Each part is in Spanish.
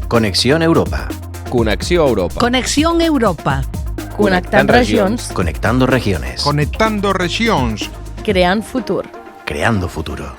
Conexión Europa. Connexió Europa. Conexión Europa. Connectant regions. Conectando regiones. Conectando regions. Creant futur. Creando futuro.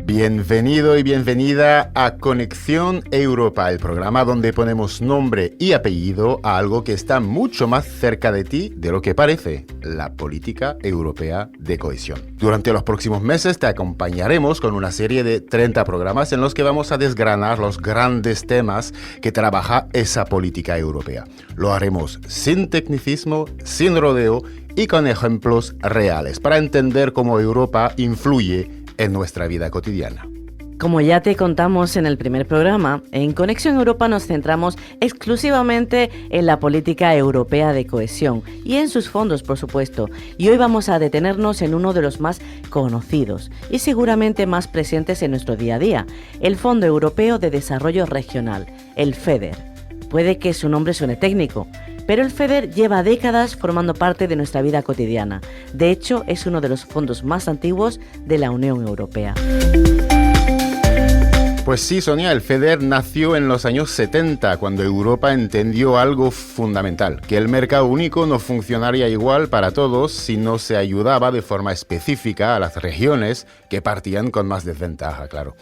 Bienvenido y bienvenida a Conexión Europa, el programa donde ponemos nombre y apellido a algo que está mucho más cerca de ti de lo que parece, la política europea de cohesión. Durante los próximos meses te acompañaremos con una serie de 30 programas en los que vamos a desgranar los grandes temas que trabaja esa política europea. Lo haremos sin tecnicismo, sin rodeo y con ejemplos reales para entender cómo Europa influye en nuestra vida cotidiana. Como ya te contamos en el primer programa, en Conexión Europa nos centramos exclusivamente en la política europea de cohesión y en sus fondos, por supuesto. Y hoy vamos a detenernos en uno de los más conocidos y seguramente más presentes en nuestro día a día, el Fondo Europeo de Desarrollo Regional, el FEDER. Puede que su nombre suene técnico, pero el FEDER lleva décadas formando parte de nuestra vida cotidiana. De hecho, es uno de los fondos más antiguos de la Unión Europea. Pues sí, Sonia, el FEDER nació en los años 70, cuando Europa entendió algo fundamental, que el mercado único no funcionaría igual para todos si no se ayudaba de forma específica a las regiones que partían con más desventaja, claro.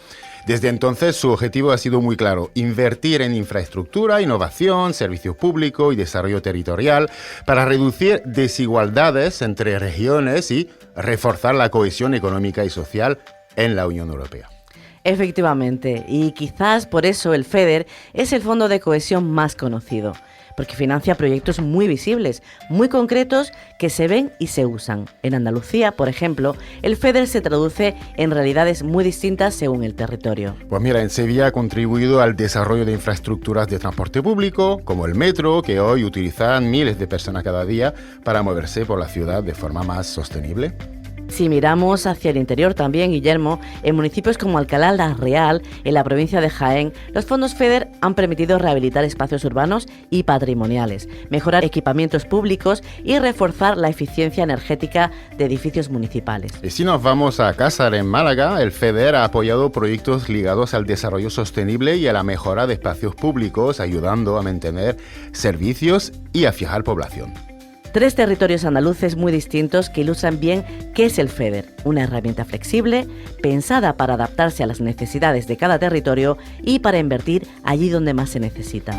Desde entonces su objetivo ha sido muy claro: invertir en infraestructura, innovación, servicio público y desarrollo territorial para reducir desigualdades entre regiones y reforzar la cohesión económica y social en la Unión Europea. Efectivamente, y quizás por eso el FEDER es el fondo de cohesión más conocido, porque financia proyectos muy visibles, muy concretos, que se ven y se usan. En Andalucía, por ejemplo, el FEDER se traduce en realidades muy distintas según el territorio. Pues mira, en Sevilla ha contribuido al desarrollo de infraestructuras de transporte público, como el metro, que hoy utilizan miles de personas cada día para moverse por la ciudad de forma más sostenible. Si miramos hacia el interior también, Guillermo, en municipios como Alcalá la Real, en la provincia de Jaén, los fondos FEDER han permitido rehabilitar espacios urbanos y patrimoniales, mejorar equipamientos públicos y reforzar la eficiencia energética de edificios municipales. Y si nos vamos a Cásar, en Málaga, el FEDER ha apoyado proyectos ligados al desarrollo sostenible y a la mejora de espacios públicos, ayudando a mantener servicios y a fijar población. 3 territorios andaluces muy distintos que ilustran bien qué es el FEDER, una herramienta flexible, pensada para adaptarse a las necesidades de cada territorio y para invertir allí donde más se necesita.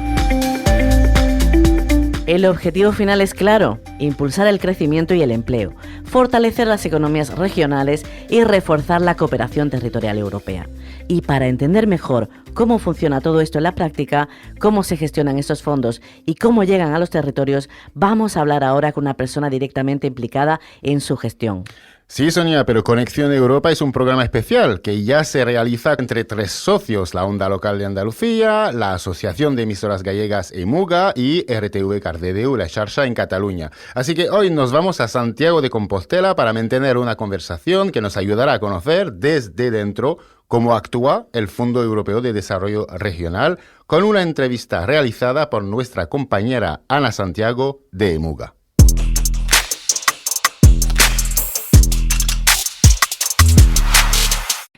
El objetivo final es claro: impulsar el crecimiento y el empleo, fortalecer las economías regionales y reforzar la cooperación territorial europea. Y para entender mejor cómo funciona todo esto en la práctica, cómo se gestionan estos fondos y cómo llegan a los territorios, vamos a hablar ahora con una persona directamente implicada en su gestión. Sí, Sonia, pero Conexión Europa es un programa especial que ya se realiza entre 3 socios: la Onda Local de Andalucía, la Asociación de Emisoras Gallegas EMUGA y RTV Cardedeu, la Xarxa en Cataluña. Así que hoy nos vamos a Santiago de Compostela para mantener una conversación que nos ayudará a conocer desde dentro cómo actúa el Fondo Europeo de Desarrollo Regional, con una entrevista realizada por nuestra compañera Ana Santiago de EMUGA.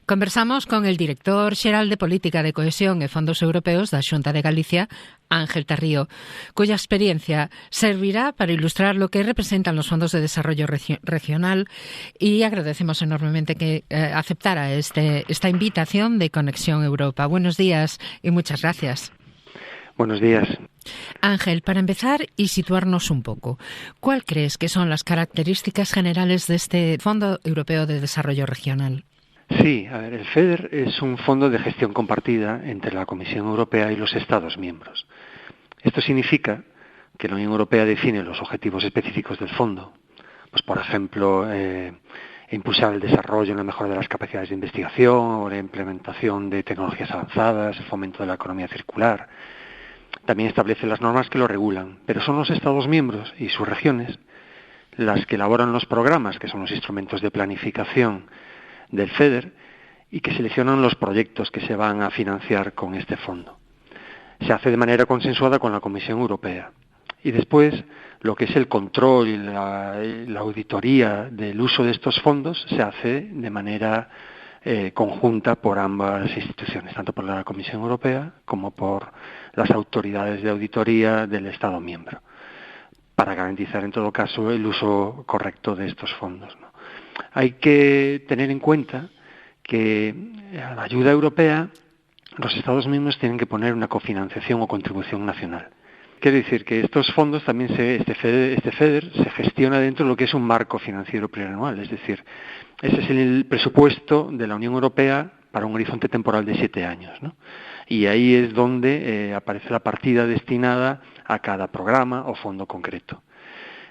Conversamos con el director xeral de Política de Cohesión e Fondos Europeos da Xunta de Galicia, Ángel Tarrío, cuya experiencia servirá para ilustrar lo que representan los fondos de desarrollo regional, y agradecemos enormemente que aceptara esta invitación de Conexión Europa. Buenos días y muchas gracias. Buenos días. Ángel, para empezar y situarnos un poco, ¿cuál crees que son las características generales de este Fondo Europeo de Desarrollo Regional? Sí, el FEDER es un fondo de gestión compartida entre la Comisión Europea y los Estados miembros. Esto significa que la Unión Europea define los objetivos específicos del fondo. Pues, por ejemplo, impulsar el desarrollo y la mejora de las capacidades de investigación o la implementación de tecnologías avanzadas, el fomento de la economía circular. También establece las normas que lo regulan, pero son los Estados miembros y sus regiones las que elaboran los programas, que son los instrumentos de planificación del FEDER, y que seleccionan los proyectos que se van a financiar con este fondo. Se hace de manera consensuada con la Comisión Europea. Y después, lo que es el control y la auditoría del uso de estos fondos se hace de manera conjunta por ambas instituciones, tanto por la Comisión Europea como por las autoridades de auditoría del Estado miembro, para garantizar en todo caso el uso correcto de estos fondos, ¿no? Hay que tener en cuenta que a la ayuda europea los Estados miembros tienen que poner una cofinanciación o contribución nacional. Quiere decir que estos fondos también, este FEDER se gestiona dentro de lo que es un marco financiero plurianual, es decir, ese es el presupuesto de la Unión Europea para un horizonte temporal de 7 años, ¿no? Y ahí es donde aparece la partida destinada a cada programa o fondo concreto.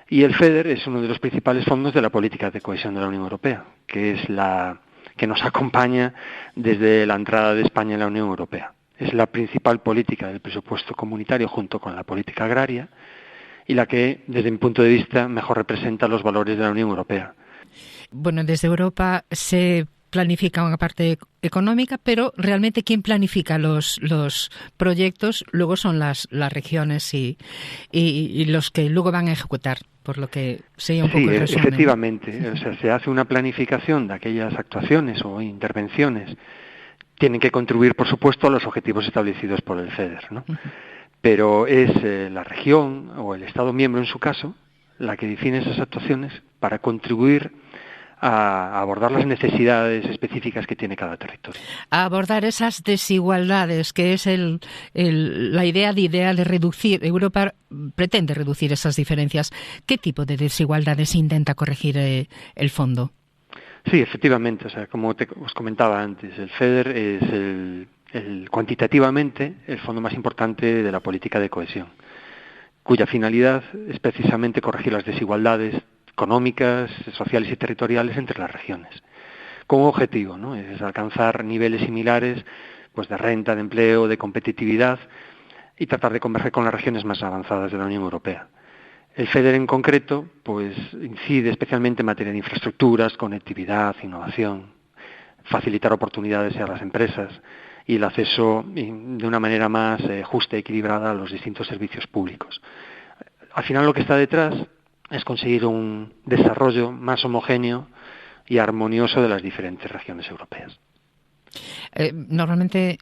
Y el FEDER es uno de los principales fondos de la política de cohesión de la Unión Europea, que es la que nos acompaña desde la entrada de España en la Unión Europea. Es la principal política del presupuesto comunitario junto con la política agraria y la que, desde mi punto de vista, mejor representa los valores de la Unión Europea. Bueno, desde Europa se planifica una parte económica, pero realmente quien planifica los proyectos luego son las regiones y los que luego van a ejecutar, por lo que sería un poco el resumen. Sí, efectivamente. O sea, se hace una planificación de aquellas actuaciones o intervenciones. Tienen que contribuir, por supuesto, a los objetivos establecidos por el FEDER, ¿no? Pero es la región o el Estado miembro, en su caso, la que define esas actuaciones para contribuir a abordar las necesidades específicas que tiene cada territorio. A abordar esas desigualdades, que es la idea de reducir. Europa pretende reducir esas diferencias. ¿Qué tipo de desigualdades intenta corregir el fondo? Sí, efectivamente. O sea, como os comentaba antes, el FEDER es cuantitativamente el fondo más importante de la política de cohesión, cuya finalidad es precisamente corregir las desigualdades económicas, sociales y territoriales entre las regiones, con un objetivo, ¿no? Es alcanzar niveles similares, pues, de renta, de empleo, de competitividad y tratar de converger con las regiones más avanzadas de la Unión Europea. El FEDER en concreto, pues, incide especialmente en materia de infraestructuras, conectividad, innovación, facilitar oportunidades a las empresas y el acceso de una manera más justa y equilibrada a los distintos servicios públicos. Al final, lo que está detrás es conseguir un desarrollo más homogéneo y armonioso de las diferentes regiones europeas. Normalmente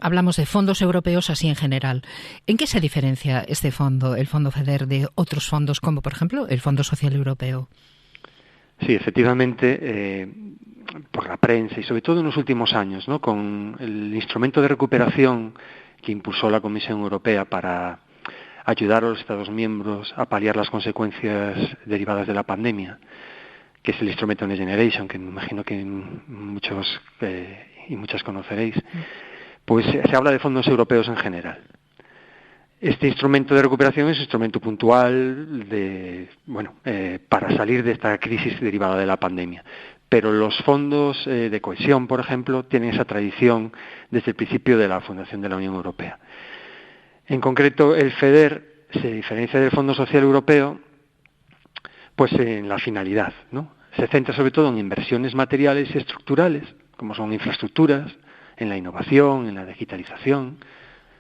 hablamos de fondos europeos así en general. ¿En qué se diferencia este fondo, el Fondo FEDER, de otros fondos como, por ejemplo, el Fondo Social Europeo? Sí, efectivamente, por la prensa y sobre todo en los últimos años, ¿no? Con el instrumento de recuperación que impulsó la Comisión Europea para ayudar a los Estados miembros a paliar las consecuencias derivadas de la pandemia, que es el instrumento Next Generation, que me imagino que muchos y muchas conoceréis, pues se habla de fondos europeos en general. Este instrumento de recuperación es un instrumento puntual para salir de esta crisis derivada de la pandemia. Pero los fondos de cohesión, por ejemplo, tienen esa tradición desde el principio de la fundación de la Unión Europea. En concreto, el FEDER se diferencia del Fondo Social Europeo pues en la finalidad, ¿no? Se centra sobre todo en inversiones materiales y estructurales, como son infraestructuras, en la innovación, en la digitalización,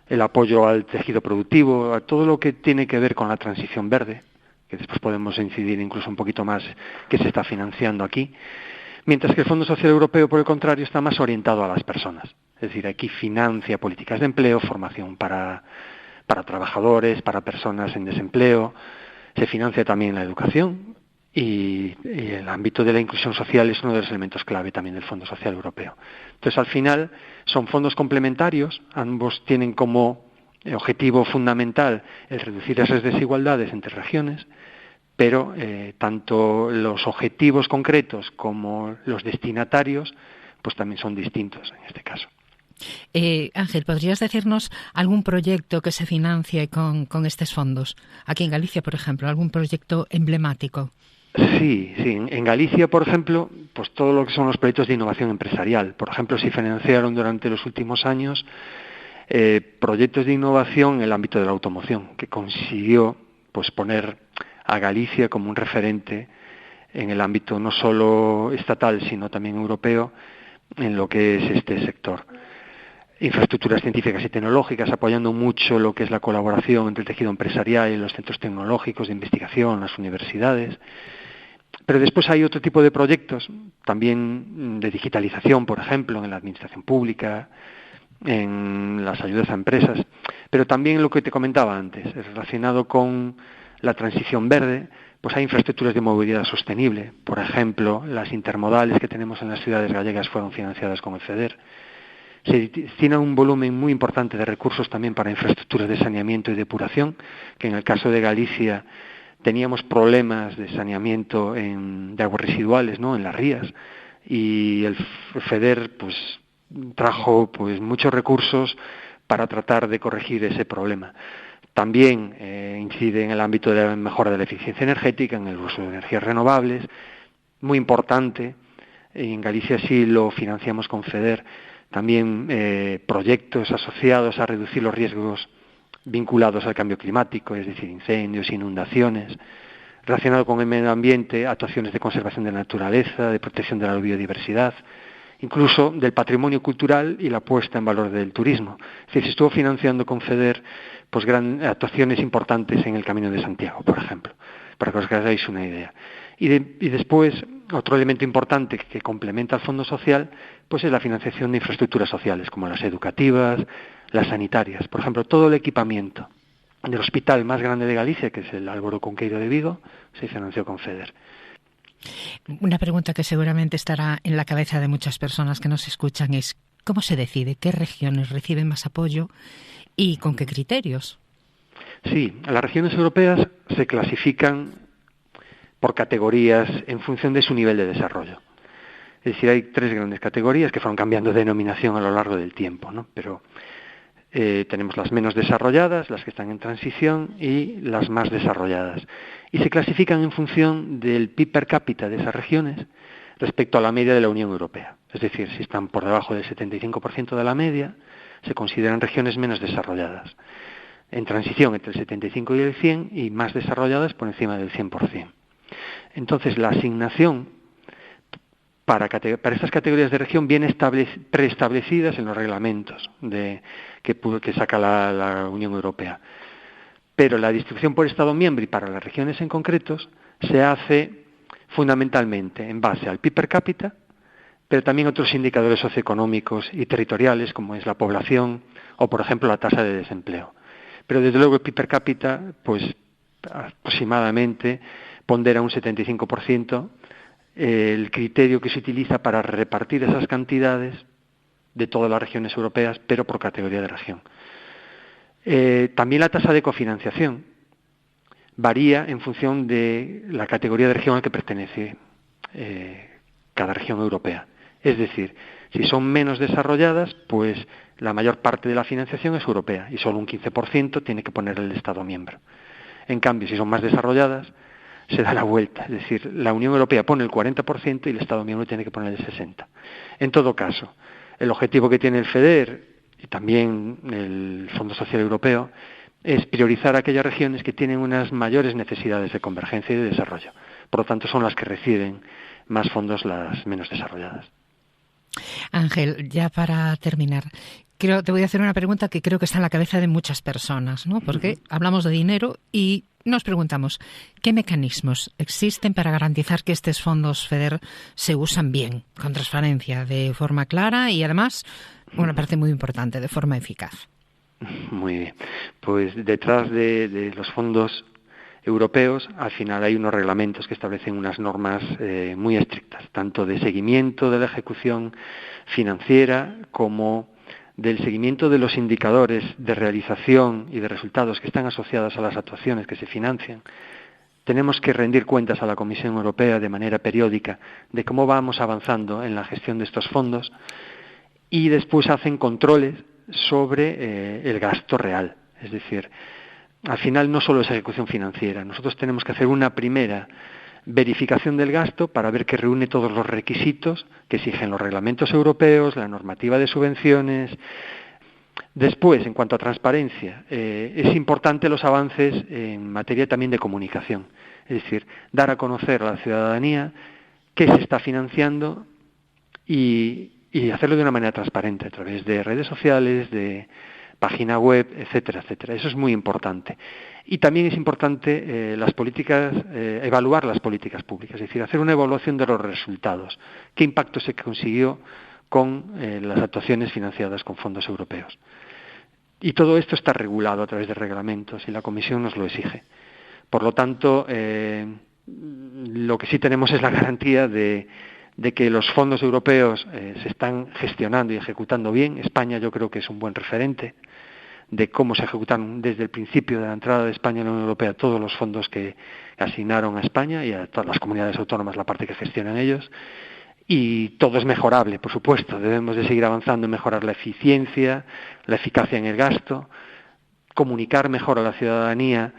el apoyo al tejido productivo, a todo lo que tiene que ver con la transición verde, que después podemos incidir incluso un poquito más que se está financiando aquí, mientras que el Fondo Social Europeo, por el contrario, está más orientado a las personas. Es decir, aquí financia políticas de empleo, formación para trabajadores, para personas en desempleo, se financia también la educación y el ámbito de la inclusión social es uno de los elementos clave también del Fondo Social Europeo. Entonces, al final, son fondos complementarios, ambos tienen como objetivo fundamental el reducir esas desigualdades entre regiones, pero tanto los objetivos concretos como los destinatarios pues también son distintos en este caso. Ángel, ¿podrías decirnos algún proyecto que se financie con estos fondos? Aquí en Galicia, por ejemplo, algún proyecto emblemático. Sí. En Galicia, por ejemplo, pues todo lo que son los proyectos de innovación empresarial. Por ejemplo, se financiaron durante los últimos años proyectos de innovación en el ámbito de la automoción, que consiguió pues poner a Galicia como un referente en el ámbito no solo estatal, sino también europeo, en lo que es este sector. infraestructuras científicas y tecnológicas, apoyando mucho lo que es la colaboración entre el tejido empresarial y los centros tecnológicos de investigación, las universidades. Pero después hay otro tipo de proyectos, también de digitalización, por ejemplo, en la administración pública, en las ayudas a empresas, pero también lo que te comentaba antes, relacionado con la transición verde, pues hay infraestructuras de movilidad sostenible. Por ejemplo, las intermodales que tenemos en las ciudades gallegas fueron financiadas con el FEDER. Se destina un volumen muy importante de recursos también para infraestructuras de saneamiento y depuración, que en el caso de Galicia teníamos problemas de saneamiento de aguas residuales, ¿no?, en las rías, y el FEDER pues trajo pues muchos recursos para tratar de corregir ese problema. También incide en el ámbito de la mejora de la eficiencia energética, en el uso de energías renovables, muy importante. En Galicia sí lo financiamos con FEDER. También proyectos asociados a reducir los riesgos vinculados al cambio climático, es decir, incendios, inundaciones, relacionado con el medio ambiente, actuaciones de conservación de la naturaleza, de protección de la biodiversidad, incluso del patrimonio cultural y la puesta en valor del turismo. Es decir, se estuvo financiando con FEDER pues actuaciones importantes en el Camino de Santiago, por ejemplo, para que os hagáis una idea. Y después, otro elemento importante que complementa al Fondo Social, pues es la financiación de infraestructuras sociales, como las educativas, las sanitarias. Por ejemplo, todo el equipamiento del hospital más grande de Galicia, que es el Álvaro Cunqueiro de Vigo, se financió con FEDER. Una pregunta que seguramente estará en la cabeza de muchas personas que nos escuchan es ¿cómo se decide qué regiones reciben más apoyo y con qué criterios? Sí, las regiones europeas se clasifican por categorías en función de su nivel de desarrollo. Es decir, hay 3 grandes categorías que fueron cambiando de denominación a lo largo del tiempo, ¿no? Pero tenemos las menos desarrolladas, las que están en transición y las más desarrolladas. Y se clasifican en función del PIB per cápita de esas regiones respecto a la media de la Unión Europea. Es decir, si están por debajo del 75% de la media, se consideran regiones menos desarrolladas. En transición entre el 75 y el 100 y más desarrolladas por encima del 100%. Entonces, la asignación para estas categorías de región viene preestablecidas en los reglamentos que saca la Unión Europea. Pero la distribución por Estado miembro y para las regiones en concretos se hace fundamentalmente en base al PIB per cápita, pero también otros indicadores socioeconómicos y territoriales, como es la población o, por ejemplo, la tasa de desempleo. Pero, desde luego, el PIB per cápita, pues aproximadamente pondera un 75% el criterio que se utiliza para repartir esas cantidades de todas las regiones europeas, pero por categoría de región. También la tasa de cofinanciación varía en función de la categoría de región a la que pertenece cada región europea. Es decir, si son menos desarrolladas, pues la mayor parte de la financiación es europea y solo un 15% tiene que poner el Estado miembro. En cambio, si son más desarrolladas, se da la vuelta. Es decir, la Unión Europea pone el 40% y el Estado miembro tiene que poner el 60%. En todo caso, el objetivo que tiene el FEDER y también el Fondo Social Europeo es priorizar aquellas regiones que tienen unas mayores necesidades de convergencia y de desarrollo. Por lo tanto, son las que reciben más fondos las menos desarrolladas. Ángel, ya para terminar, te voy a hacer una pregunta que creo que está en la cabeza de muchas personas, ¿no? Porque hablamos de dinero y nos preguntamos, ¿qué mecanismos existen para garantizar que estos fondos FEDER se usan bien, con transparencia, de forma clara y además, una parte muy importante, de forma eficaz? Muy bien. Pues detrás de los fondos europeos, al final hay unos reglamentos que establecen unas normas muy estrictas, tanto de seguimiento de la ejecución financiera como del seguimiento de los indicadores de realización y de resultados que están asociados a las actuaciones que se financian. Tenemos que rendir cuentas a la Comisión Europea de manera periódica de cómo vamos avanzando en la gestión de estos fondos y después hacen controles sobre el gasto real. Es decir, al final no solo es ejecución financiera, nosotros tenemos que hacer una primera verificación del gasto para ver que reúne todos los requisitos que exigen los reglamentos europeos, la normativa de subvenciones. Después, en cuanto a transparencia, es importante los avances en materia también de comunicación, es decir, dar a conocer a la ciudadanía qué se está financiando y y hacerlo de una manera transparente, a través de redes sociales, de página web, etcétera, etcétera. Eso es muy importante. Y también es importante evaluar las políticas públicas, es decir, hacer una evaluación de los resultados. ¿Qué impacto se consiguió con las actuaciones financiadas con fondos europeos? Y todo esto está regulado a través de reglamentos y la Comisión nos lo exige. Por lo tanto, lo que sí tenemos es la garantía de que los fondos europeos se están gestionando y ejecutando bien. España yo creo que es un buen referente de cómo se ejecutan desde el principio de la entrada de España en la Unión Europea todos los fondos que asignaron a España y a todas las comunidades autónomas la parte que gestionan ellos. Y todo es mejorable, por supuesto. Debemos de seguir avanzando en mejorar la eficiencia, la eficacia en el gasto, comunicar mejor a la ciudadanía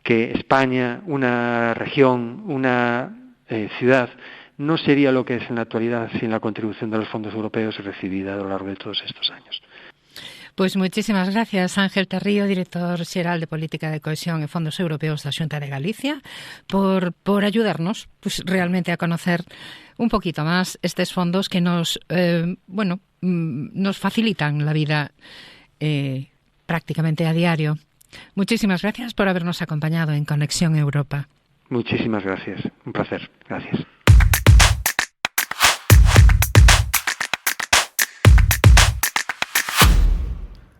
que España, una región, una ciudad, no sería lo que es en la actualidad sin la contribución de los fondos europeos recibida a lo largo de todos estos años. Pues muchísimas gracias, Ángel Tarrío, director xeral de Política de Cohesión e Fondos Europeos da Xunta de Galicia, por ayudarnos pues realmente a conocer un poquito más estos fondos que nos facilitan la vida prácticamente a diario. Muchísimas gracias por habernos acompañado en Conexión Europa. Muchísimas gracias. Un placer. Gracias.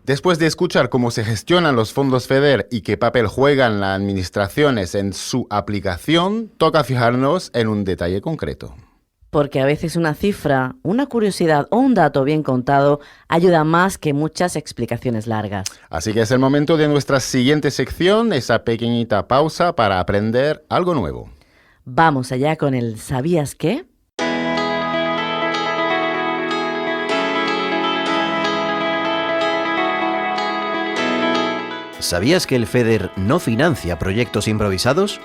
Después de escuchar cómo se gestionan los fondos FEDER y qué papel juegan las administraciones en su aplicación, toca fijarnos en un detalle concreto. Porque a veces una cifra, una curiosidad o un dato bien contado ayuda más que muchas explicaciones largas. Así que es el momento de nuestra siguiente sección, esa pequeñita pausa para aprender algo nuevo. Vamos allá con el ¿sabías qué? ¿Sabías que el FEDER no financia proyectos improvisados?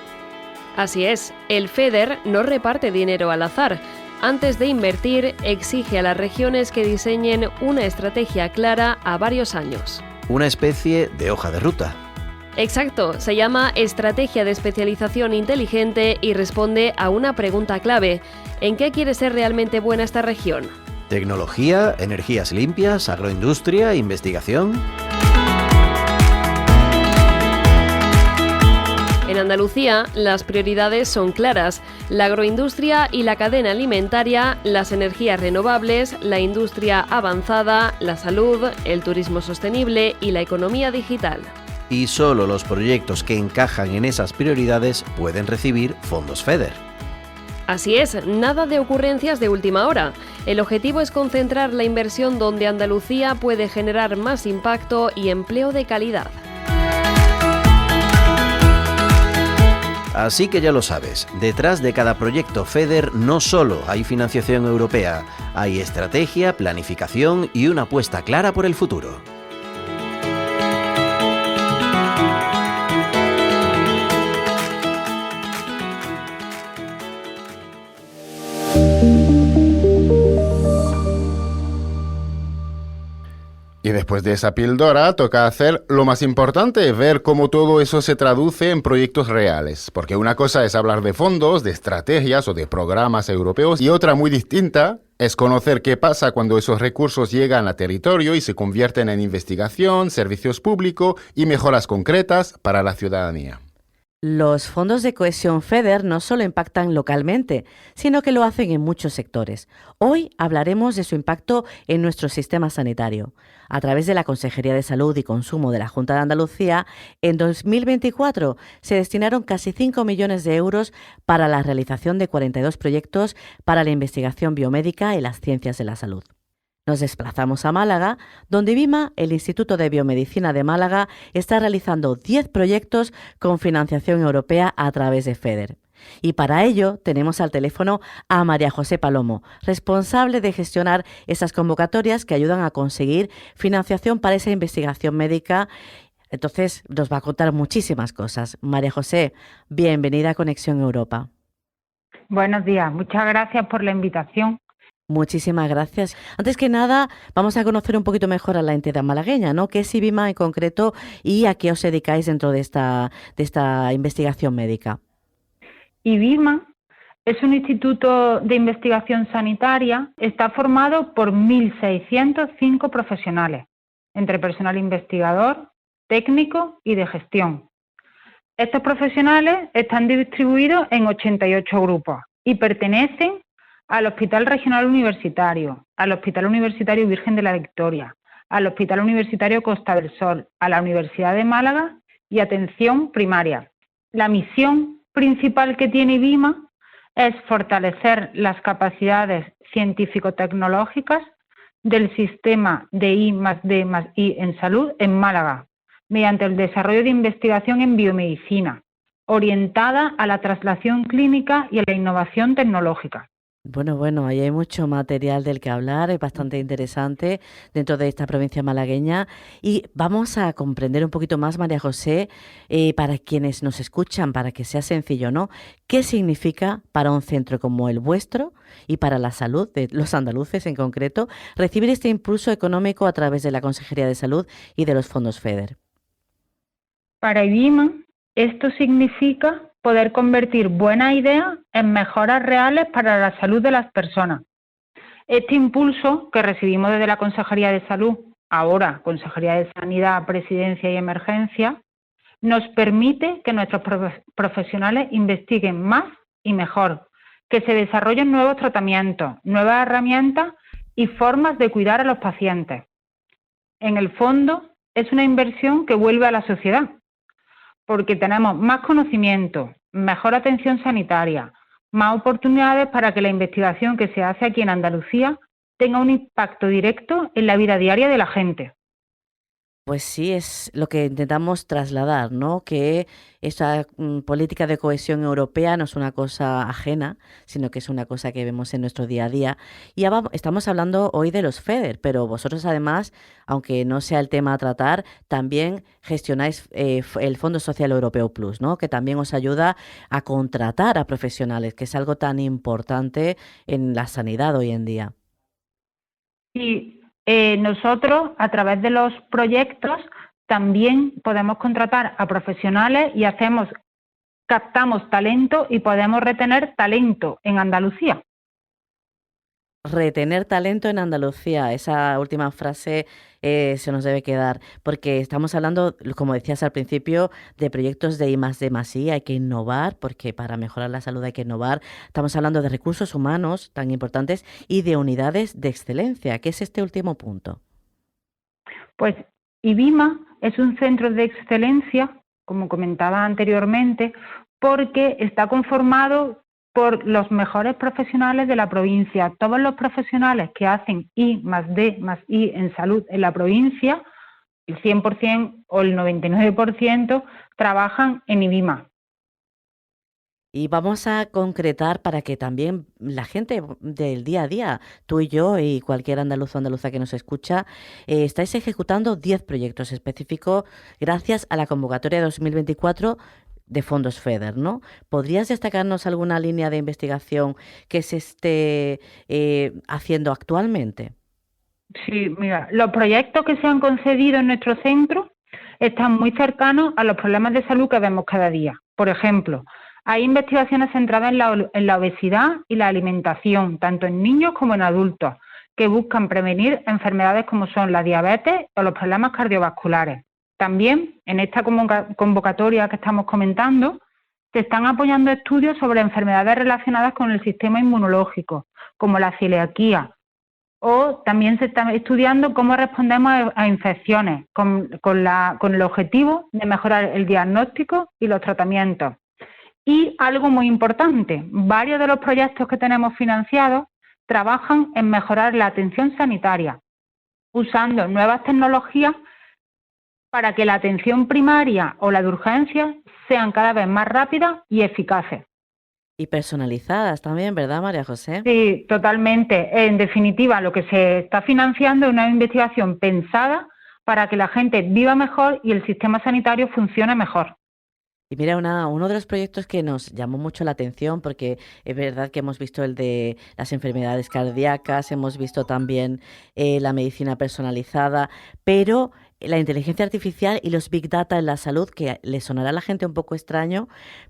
Así es, el FEDER no reparte dinero al azar. Antes de invertir, exige a las regiones que diseñen una estrategia clara a varios años. Una especie de hoja de ruta. Exacto, se llama Estrategia de Especialización Inteligente y responde a una pregunta clave. ¿En qué quiere ser realmente buena esta región? Tecnología, energías limpias, agroindustria, investigación. En Andalucía, las prioridades son claras: la agroindustria y la cadena alimentaria, las energías renovables, la industria avanzada, la salud, el turismo sostenible y la economía digital. Y solo los proyectos que encajan en esas prioridades pueden recibir fondos FEDER. Así es, nada de ocurrencias de última hora. El objetivo es concentrar la inversión donde Andalucía puede generar más impacto y empleo de calidad. Así que ya lo sabes, detrás de cada proyecto FEDER no solo hay financiación europea, hay estrategia, planificación y una apuesta clara por el futuro. Y después de esa píldora, toca hacer lo más importante, ver cómo todo eso se traduce en proyectos reales. Porque una cosa es hablar de fondos, de estrategias o de programas europeos, y otra muy distinta es conocer qué pasa cuando esos recursos llegan a territorio y se convierten en investigación, servicios públicos y mejoras concretas para la ciudadanía. Los fondos de cohesión FEDER no solo impactan localmente, sino que lo hacen en muchos sectores. Hoy hablaremos de su impacto en nuestro sistema sanitario. A través de la Consejería de Salud y Consumo de la Junta de Andalucía, en 2024 se destinaron casi 5 millones de euros para la realización de 42 proyectos para la investigación biomédica y las ciencias de la salud. Nos desplazamos a Málaga, donde BIMA, el Instituto de Biomedicina de Málaga, está realizando 10 proyectos con financiación europea a través de FEDER. Y para ello tenemos al teléfono a María José Palomo, responsable de gestionar esas convocatorias que ayudan a conseguir financiación para esa investigación médica. Entonces nos va a contar muchísimas cosas. María José, bienvenida a Conexión Europa. Buenos días, muchas gracias por la invitación. Muchísimas gracias. Antes que nada, vamos a conocer un poquito mejor a la entidad malagueña, ¿no? ¿Qué es IBIMA en concreto y a qué os dedicáis dentro de esta investigación médica? IBIMA es un instituto de investigación sanitaria, está formado por 1.605 profesionales, entre personal investigador, técnico y de gestión. Estos profesionales están distribuidos en 88 grupos y pertenecen al Hospital Regional Universitario, al Hospital Universitario Virgen de la Victoria, al Hospital Universitario Costa del Sol, a la Universidad de Málaga y atención primaria. La misión principal que tiene IBIMA es fortalecer las capacidades científico-tecnológicas del sistema de I+D+I en salud en Málaga, mediante el desarrollo de investigación en biomedicina, orientada a la traslación clínica y a la innovación tecnológica. Bueno, ahí hay mucho material del que hablar, es bastante interesante dentro de esta provincia malagueña y vamos a comprender un poquito más, María José, para quienes nos escuchan, para que sea sencillo, ¿no? ¿Qué significa para un centro como el vuestro y para la salud de los andaluces en concreto recibir este impulso económico a través de la Consejería de Salud y de los fondos FEDER? Para IBIMA, esto significa poder convertir buenas ideas en mejoras reales para la salud de las personas. Este impulso que recibimos desde la Consejería de Salud, ahora Consejería de Sanidad, Presidencia y Emergencia, nos permite que nuestros profesionales investiguen más y mejor, que se desarrollen nuevos tratamientos, nuevas herramientas y formas de cuidar a los pacientes. En el fondo, es una inversión que vuelve a la sociedad, porque tenemos más conocimiento, mejor atención sanitaria, más oportunidades para que la investigación que se hace aquí en Andalucía tenga un impacto directo en la vida diaria de la gente. Pues sí, es lo que intentamos trasladar, ¿no? Que esa política de cohesión europea no es una cosa ajena, sino que es una cosa que vemos en nuestro día a día. Y ya estamos hablando hoy de los FEDER, pero vosotros además, aunque no sea el tema a tratar, también gestionáis el Fondo Social Europeo Plus, ¿no? Que también os ayuda a contratar a profesionales, que es algo tan importante en la sanidad hoy en día. Y nosotros, a través de los proyectos, también podemos contratar a profesionales y captamos talento y podemos retener talento en Andalucía. Retener talento en Andalucía, esa última frase se nos debe quedar, porque estamos hablando, como decías al principio, de proyectos de I+D+I, hay que innovar, porque para mejorar la salud hay que innovar. Estamos hablando de recursos humanos tan importantes y de unidades de excelencia. ¿Qué es este último punto? Pues IBIMA es un centro de excelencia, como comentaba anteriormente, porque está conformado por los mejores profesionales de la provincia. Todos los profesionales que hacen I+D+I en salud en la provincia, el 100% o el 99% trabajan en IBIMA. Y vamos a concretar para que también la gente del día a día, tú y yo y cualquier andaluz o andaluza que nos escucha, estáis ejecutando 10 proyectos específicos gracias a la convocatoria 2024 de fondos FEDER, ¿no? ¿Podrías destacarnos alguna línea de investigación que se esté haciendo actualmente? Sí, mira, los proyectos que se han concedido en nuestro centro están muy cercanos a los problemas de salud que vemos cada día. Por ejemplo, hay investigaciones centradas en la obesidad y la alimentación, tanto en niños como en adultos, que buscan prevenir enfermedades como son la diabetes o los problemas cardiovasculares. También, en esta convocatoria que estamos comentando, se están apoyando estudios sobre enfermedades relacionadas con el sistema inmunológico, como la celiaquía, o también se está estudiando cómo respondemos a infecciones, con el objetivo de mejorar el diagnóstico y los tratamientos. Y algo muy importante, varios de los proyectos que tenemos financiados trabajan en mejorar la atención sanitaria, usando nuevas tecnologías para que la atención primaria o la de urgencia sean cada vez más rápidas y eficaces. Y personalizadas también, ¿verdad, María José? Sí, totalmente. En definitiva, lo que se está financiando es una investigación pensada para que la gente viva mejor y el sistema sanitario funcione mejor. Y mira, uno de los proyectos que nos llamó mucho la atención, porque es verdad que hemos visto el de las enfermedades cardíacas, hemos visto también la medicina personalizada, pero la inteligencia artificial y los Big Data en la salud, que le sonará a la gente un poco extraño,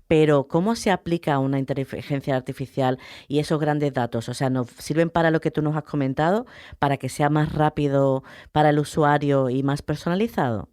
pero ¿cómo se aplica una inteligencia artificial y esos grandes datos? O sea, ¿nos sirven para lo que tú nos has comentado, para que sea más rápido para el usuario y más personalizado?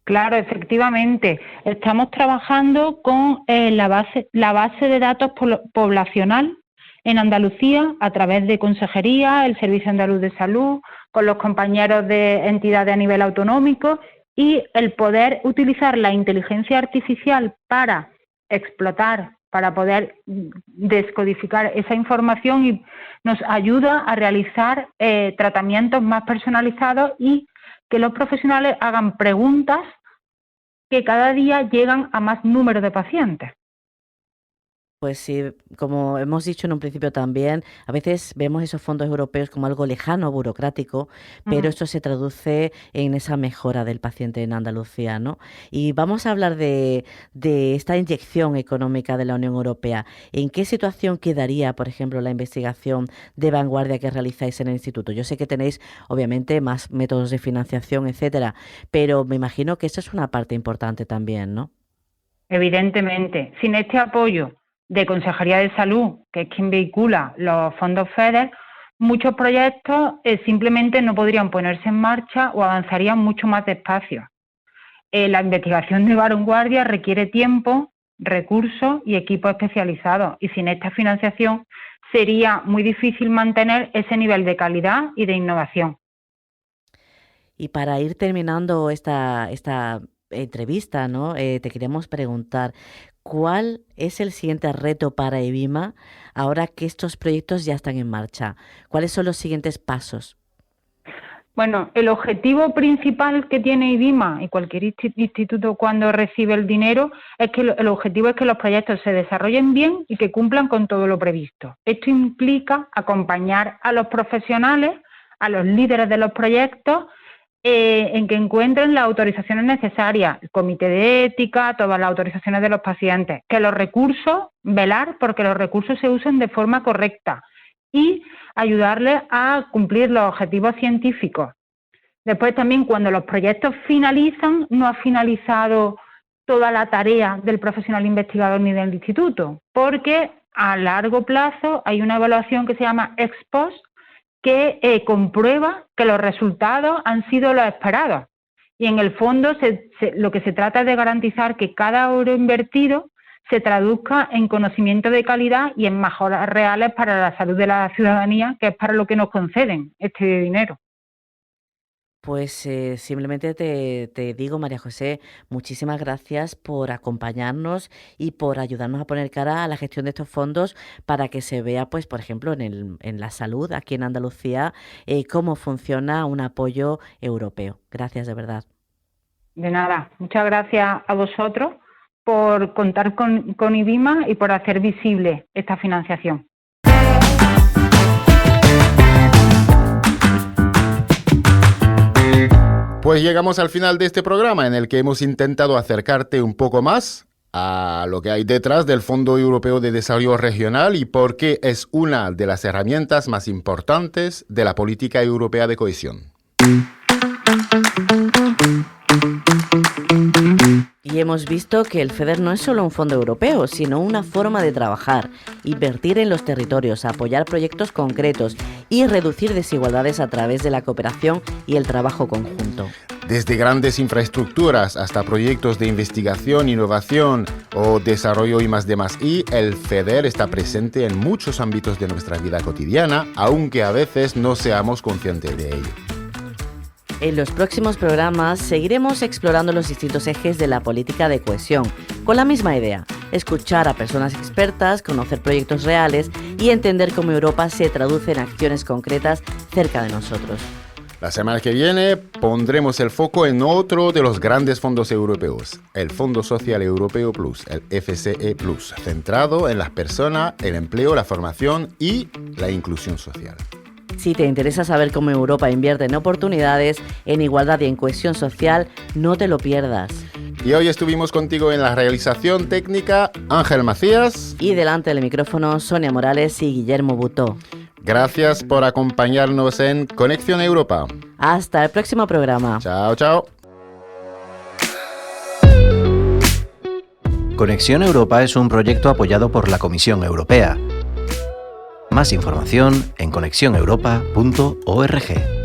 Claro, efectivamente. Estamos trabajando con la base de datos poblacional en Andalucía a través de Consejería, el Servicio Andaluz de Salud, con los compañeros de entidades a nivel autonómico, y el poder utilizar la inteligencia artificial para explotar, para poder descodificar esa información, y nos ayuda a realizar tratamientos más personalizados y que los profesionales hagan preguntas que cada día llegan a más número de pacientes. Pues sí, como hemos dicho en un principio también, a veces vemos esos fondos europeos como algo lejano, burocrático, pero esto se traduce en esa mejora del paciente en Andalucía, ¿no? Y vamos a hablar de esta inyección económica de la Unión Europea. ¿En qué situación quedaría, por ejemplo, la investigación de vanguardia que realizáis en el instituto? Yo sé que tenéis, obviamente, más métodos de financiación, etcétera, pero me imagino que esa es una parte importante también, ¿no? Evidentemente, sin este apoyo de Consejería de Salud, que es quien vehicula los fondos FEDER, muchos proyectos simplemente no podrían ponerse en marcha o avanzarían mucho más despacio. La investigación de vanguardia requiere tiempo, recursos y equipos especializados, y sin esta financiación sería muy difícil mantener ese nivel de calidad y de innovación. Y para ir terminando esta entrevista, ¿no? Te queríamos preguntar, ¿cuál es el siguiente reto para IBIMA ahora que estos proyectos ya están en marcha? ¿Cuáles son los siguientes pasos? Bueno, el objetivo principal que tiene IBIMA y cualquier instituto cuando recibe el dinero es que el objetivo es que los proyectos se desarrollen bien y que cumplan con todo lo previsto. Esto implica acompañar a los profesionales, a los líderes de los proyectos, en que encuentren las autorizaciones necesarias, el comité de ética, todas las autorizaciones de los pacientes, que los recursos, velar porque los recursos se usen de forma correcta y ayudarles a cumplir los objetivos científicos. Después también, cuando los proyectos finalizan, no ha finalizado toda la tarea del profesional investigador ni del instituto, porque a largo plazo hay una evaluación que se llama ex post, que comprueba que los resultados han sido los esperados. Y en el fondo lo que se trata es de garantizar que cada euro invertido se traduzca en conocimiento de calidad y en mejoras reales para la salud de la ciudadanía, que es para lo que nos conceden este dinero. Pues simplemente te digo, María José, muchísimas gracias por acompañarnos y por ayudarnos a poner cara a la gestión de estos fondos para que se vea, pues, por ejemplo, en la salud aquí en Andalucía, cómo funciona un apoyo europeo. Gracias, de verdad. De nada, muchas gracias a vosotros por contar con IBIMA y por hacer visible esta financiación. Pues llegamos al final de este programa en el que hemos intentado acercarte un poco más a lo que hay detrás del Fondo Europeo de Desarrollo Regional y por qué es una de las herramientas más importantes de la política europea de cohesión. Y hemos visto que el FEDER no es solo un fondo europeo, sino una forma de trabajar, invertir en los territorios, apoyar proyectos concretos y reducir desigualdades a través de la cooperación y el trabajo conjunto. Desde grandes infraestructuras hasta proyectos de investigación, innovación o desarrollo I+D+I, el FEDER está presente en muchos ámbitos de nuestra vida cotidiana, aunque a veces no seamos conscientes de ello. En los próximos programas seguiremos explorando los distintos ejes de la política de cohesión, con la misma idea: escuchar a personas expertas, conocer proyectos reales y entender cómo Europa se traduce en acciones concretas cerca de nosotros. La semana que viene pondremos el foco en otro de los grandes fondos europeos, el Fondo Social Europeo Plus, el FSE Plus, centrado en las personas, el empleo, la formación y la inclusión social. Si te interesa saber cómo Europa invierte en oportunidades, en igualdad y en cohesión social, no te lo pierdas. Y hoy estuvimos contigo en la realización técnica Ángel Macías. Y delante del micrófono Sonia Morales y Guillermo Butó. Gracias por acompañarnos en Conexión Europa. Hasta el próximo programa. Chao, chao. Conexión Europa es un proyecto apoyado por la Comisión Europea. Más información en conexioneuropa.org.